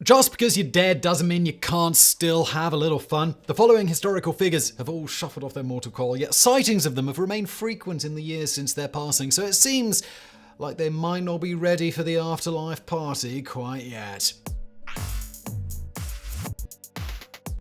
Just because you're dead doesn't mean you can't still have a little fun. The following historical figures have all shuffled off their mortal coil, yet sightings of them have remained frequent in the years since their passing, so it seems like they might not be ready for the afterlife party quite yet.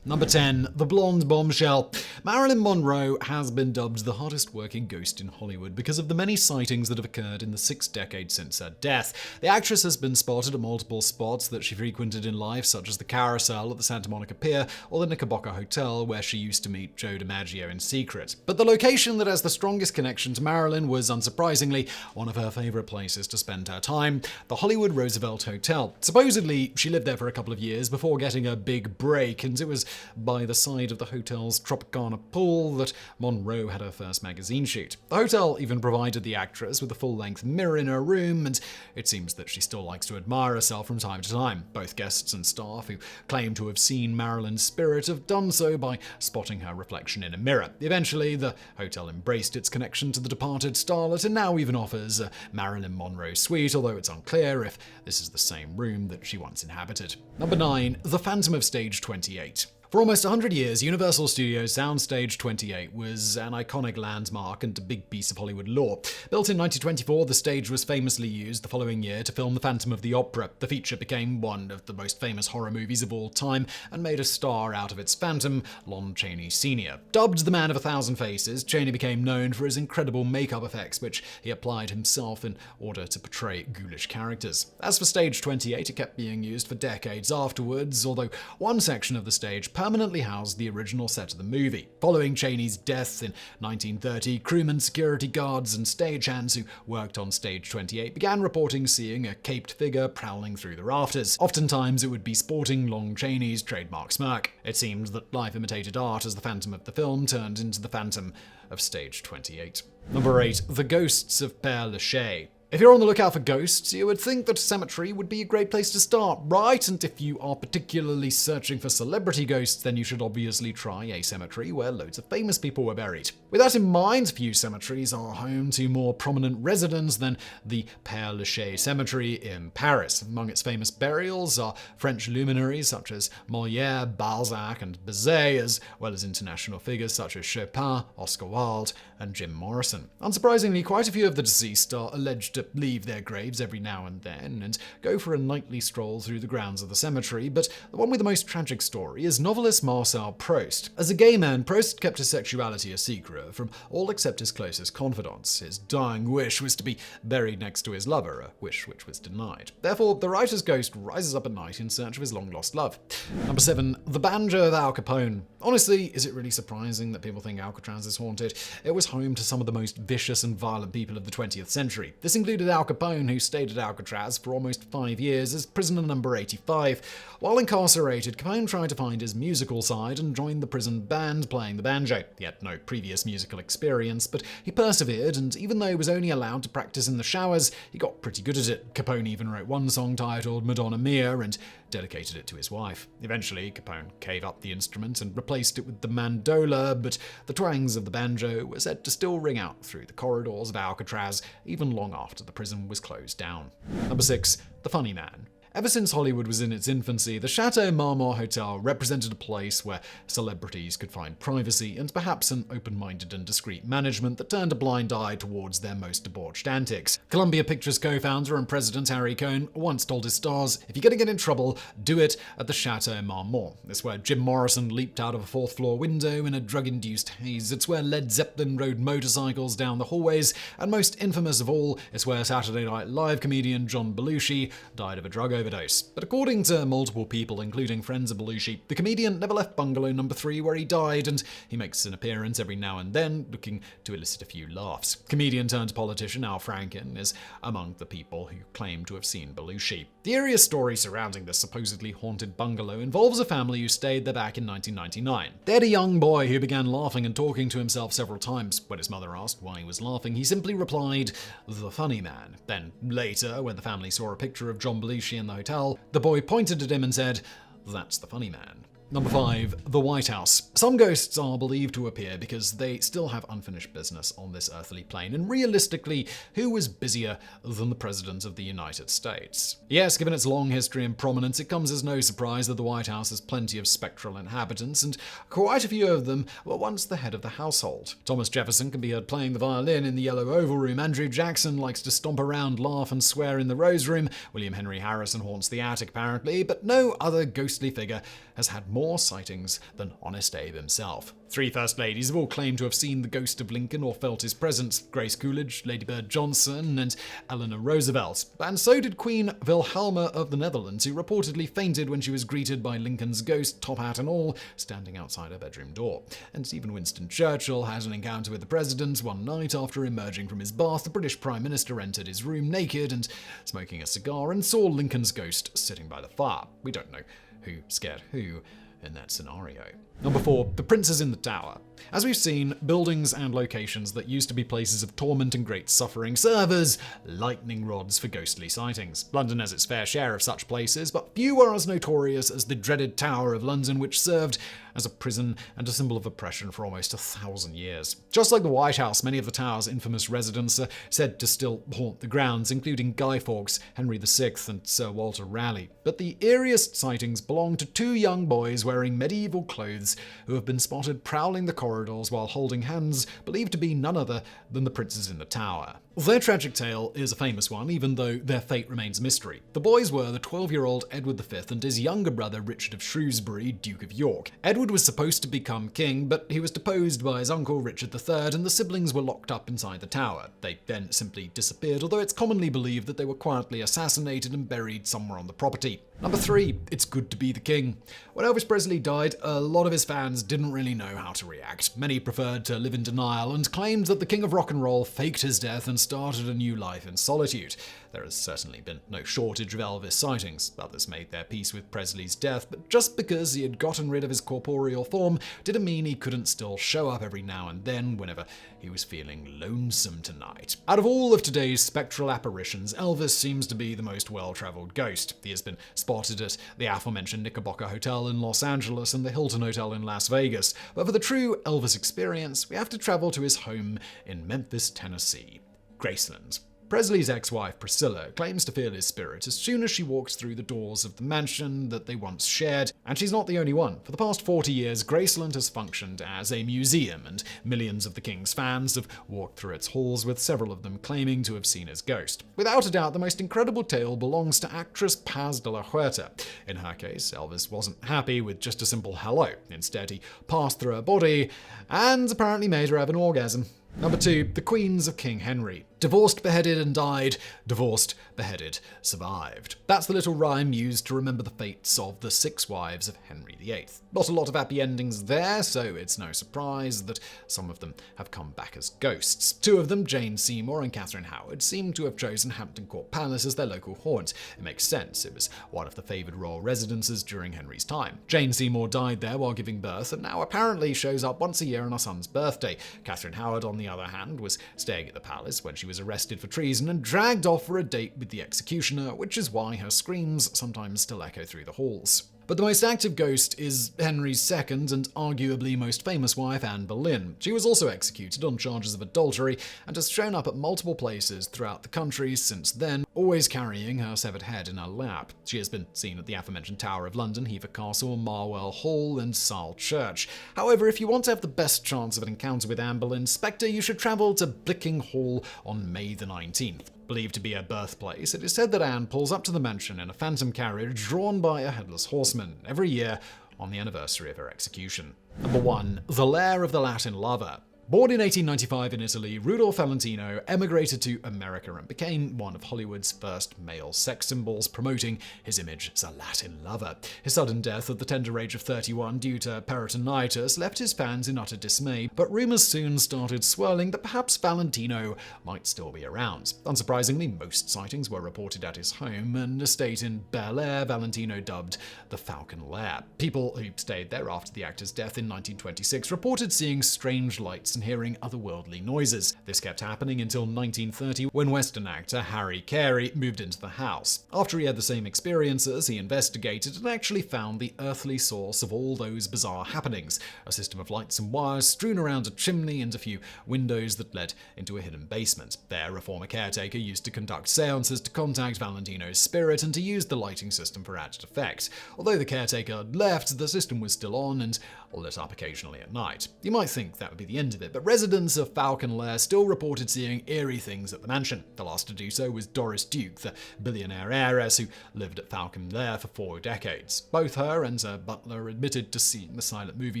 Number 10. The Blonde Bombshell. Marilyn Monroe has been dubbed the hardest working ghost in Hollywood because of the many sightings that have occurred in the 6 decades since her death. The actress has been spotted at multiple spots that she frequented in life, such as the Carousel at the Santa Monica Pier or the Knickerbocker Hotel, where she used to meet Joe DiMaggio in secret. But the location that has the strongest connection to Marilyn was, unsurprisingly, one of her favorite places to spend her time, the Hollywood Roosevelt Hotel. Supposedly, she lived there for a couple of years before getting a big break, and it was by the side of the hotel's Tropicana pool that Monroe had her first magazine shoot. The hotel even provided the actress with a full-length mirror in her room, and it seems that she still likes to admire herself from time to time. Both guests and staff who claim to have seen Marilyn's spirit have done so by spotting her reflection in a mirror. Eventually, the hotel embraced its connection to the departed starlet and now even offers a Marilyn Monroe suite, although it's unclear if this is the same room that she once inhabited. Number 9. The Phantom of Stage 28. For almost 100 years, Universal Studios' Soundstage 28 was an iconic landmark and a big piece of Hollywood lore. Built in 1924, the stage was famously used the following year to film The Phantom of the Opera. The feature became one of the most famous horror movies of all time and made a star out of its phantom, Lon Chaney Sr. Dubbed the Man of 1,000 Faces, Chaney became known for his incredible makeup effects, which he applied himself in order to portray ghoulish characters. As for Stage 28, it kept being used for decades afterwards, although one section of the stage permanently housed the original set of the movie. Following Chaney's death in 1930, crewmen, security guards, and stagehands who worked on Stage 28 began reporting seeing a caped figure prowling through the rafters. Oftentimes, it would be sporting Lon Chaney's trademark smirk. It seemed that life imitated art as the Phantom of the film turned into the Phantom of Stage 28. Number 8. The Ghosts of Père Lachaise. If you're on the lookout for ghosts, you would think that a cemetery would be a great place to start, right? And if you are particularly searching for celebrity ghosts, then you should obviously try a cemetery where loads of famous people were buried. With that in mind, few cemeteries are home to more prominent residents than the Père Lachaise Cemetery in Paris. Among its famous burials are French luminaries such as Molière, Balzac, and Bizet, as well as international figures such as Chopin, Oscar Wilde, and Jim Morrison. Unsurprisingly, quite a few of the deceased are alleged to leave their graves every now and then and go for a nightly stroll through the grounds of the cemetery, but the one with the most tragic story is novelist Marcel Proust. As a gay man, Proust kept his sexuality a secret from all except his closest confidants. His dying wish was to be buried next to his lover, a wish which was denied. Therefore, the writer's ghost rises up at night in search of his long-lost love. Number 7. The Banjo of Al Capone. Honestly, is it really surprising that people think Alcatraz is haunted? It was home to some of the most vicious and violent people of the 20th century. This included Al Capone, who stayed at Alcatraz for almost 5 years as prisoner number 85. While incarcerated, Capone tried to find his musical side and joined the prison band playing the banjo. He had no previous musical experience, but he persevered, and even though he was only allowed to practice in the showers, he got pretty good at it. Capone even wrote one song titled Madonna Mia and dedicated it to his wife. Eventually, Capone gave up the instrument and replaced it with the mandola, but the twangs of the banjo were said to still ring out through the corridors of Alcatraz even long after the prison was closed down. Number 6. The Funny Man. Ever since Hollywood was in its infancy, the Chateau Marmont Hotel represented a place where celebrities could find privacy and perhaps an open-minded and discreet management that turned a blind eye towards their most debauched antics. Columbia Pictures co-founder and president Harry Cohn once told his stars, "If you're going to get in trouble, do it at the Chateau Marmont." It's where Jim Morrison leaped out of a fourth-floor window in a drug-induced haze. It's where Led Zeppelin rode motorcycles down the hallways. And most infamous of all, it's where Saturday Night Live comedian John Belushi died of a drug overdose. But according to multiple people, including friends of Belushi, the comedian never left bungalow number 3 where he died, and he makes an appearance every now and then, looking to elicit a few laughs. Comedian turned politician Al Franken is among the people who claim to have seen Belushi. The eeriest story surrounding this supposedly haunted bungalow involves a family who stayed there back in 1999. They had a young boy who began laughing and talking to himself several times. When his mother asked why he was laughing, he simply replied, "The funny man." Then later, when the family saw a picture of John Belushi in the hotel, the boy pointed at him and said, "That's the funny man." Number 5. The White House. Some ghosts are believed to appear because they still have unfinished business on this earthly plane, and realistically, who was busier than the President of the United States? Yes, given its long history and prominence, it comes as no surprise that the White House has plenty of spectral inhabitants, and quite a few of them were once the head of the household. Thomas Jefferson can be heard playing the violin in the Yellow Oval Room, Andrew Jackson likes to stomp around, laugh and swear in the Rose Room, William Henry Harrison haunts the attic apparently, but no other ghostly figure has had more sightings than Honest Abe himself. 3 First Ladies have all claimed to have seen the ghost of Lincoln or felt his presence: Grace Coolidge, Lady Bird Johnson, and Eleanor Roosevelt. And so did Queen Wilhelma of the Netherlands, who reportedly fainted when she was greeted by Lincoln's ghost, top hat and all, standing outside her bedroom door. And even Winston Churchill had an encounter with the president one night after emerging from his bath. The British Prime Minister entered his room naked and smoking a cigar and saw Lincoln's ghost sitting by the fire. We don't know who scared who in that scenario. Number 4. The Princes in the Tower. As we've seen, buildings and locations that used to be places of torment and great suffering serve as lightning rods for ghostly sightings. London has its fair share of such places, but few are as notorious as the dreaded Tower of London, which served as a prison and a symbol of oppression for almost 1,000 years. Just like the White House, many of the tower's infamous residents are said to still haunt the grounds, including Guy Fawkes, Henry VI, and Sir Walter Raleigh. But the eeriest sightings belong to 2 young boys wearing medieval clothes who have been spotted prowling the corridors while holding hands, believed to be none other than the princes in the tower. Their tragic tale is a famous one, even though their fate remains mystery. The boys were the 12-year-old Edward V and his younger brother Richard of Shrewsbury, Duke of York. Edward was supposed to become king, but he was deposed by his uncle Richard III, and the siblings were locked up inside the tower. They then simply disappeared, although it's commonly believed that they were quietly assassinated and buried somewhere on the property. Number 3. It's good to be the king. When Elvis Presley died, a lot of his fans didn't really know how to react. Many preferred to live in denial and claimed that the king of rock and roll faked his death and started a new life in solitude. There has certainly been no shortage of Elvis sightings. Others made their peace with Presley's death, but just because he had gotten rid of his corporeal form didn't mean he couldn't still show up every now and then whenever he was feeling lonesome tonight. Out of all of today's spectral apparitions, Elvis seems to be the most well-traveled ghost. He has been spotted at the aforementioned Knickerbocker Hotel in Los Angeles and the Hilton Hotel in Las Vegas. But for the true Elvis experience, we have to travel to his home in Memphis, Tennessee. Graceland. Presley's ex-wife Priscilla claims to feel his spirit as soon as she walks through the doors of the mansion that they once shared, and she's not the only one. For the past 40 years, Graceland has functioned as a museum, and millions of the King's fans have walked through its halls, with several of them claiming to have seen his ghost. Without a doubt, the most incredible tale belongs to actress Paz de la Huerta. In her case, Elvis wasn't happy with just a simple hello. Instead, he passed through her body and apparently made her have an orgasm. Number 2. The Queens of King Henry. Divorced, beheaded, and died. Divorced, beheaded, survived. That's the little rhyme used to remember the fates of the 6 wives of Henry VIII. Not a lot of happy endings there, so it's no surprise that some of them have come back as ghosts. 2 of them, Jane Seymour and Catherine Howard, seem to have chosen Hampton Court Palace as their local haunt. It makes sense. It was one of the favoured royal residences during Henry's time. Jane Seymour died there while giving birth, and now apparently shows up once a year on her son's birthday. Catherine Howard, on the other hand, was staying at the palace when she was arrested for treason and dragged off for a date with the executioner, which is why her screams sometimes still echo through the halls. But the most active ghost is Henry's second and arguably most famous wife, Anne Boleyn. She was also executed on charges of adultery and has shown up at multiple places throughout the country since then, always carrying her severed head in her lap. She has been seen at the aforementioned Tower of London, Hever Castle, Marwell Hall, and Sale Church. However, if you want to have the best chance of an encounter with Anne Boleyn's spectre, you should travel to Blicking Hall on May the 19th. Believed to be her birthplace, it is said that Anne pulls up to the mansion in a phantom carriage drawn by a headless horseman every year on the anniversary of her execution. Number 1. The Lair of the Latin Lover. Born in 1895 in Italy, Rudolph Valentino emigrated to America and became one of Hollywood's first male sex symbols, promoting his image as a Latin lover. His sudden death at the tender age of 31 due to peritonitis left his fans in utter dismay, but rumors soon started swirling that perhaps Valentino might still be around. Unsurprisingly, most sightings were reported at his home, an estate in Bel Air Valentino dubbed the Falcon Lair. People who stayed there after the actor's death in 1926 reported seeing strange lights and and hearing otherworldly noises. This kept happening until 1930, when Western actor Harry Carey moved into the house. After he had the same experiences, he investigated and actually found the earthly source of all those bizarre happenings: a system of lights and wires strewn around a chimney and a few windows that led into a hidden basement. There, a former caretaker used to conduct seances to contact Valentino's spirit and to use the lighting system for added effect. Although the caretaker had left, the system was still on and lit up occasionally at night. You might think that would be the end of it, but residents of Falcon Lair still reported seeing eerie things at the mansion. The last to do so was Doris Duke, the billionaire heiress who lived at Falcon Lair for 4 decades. Both her and her butler admitted to seeing the silent movie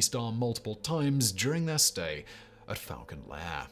star multiple times during their stay at Falcon Lair.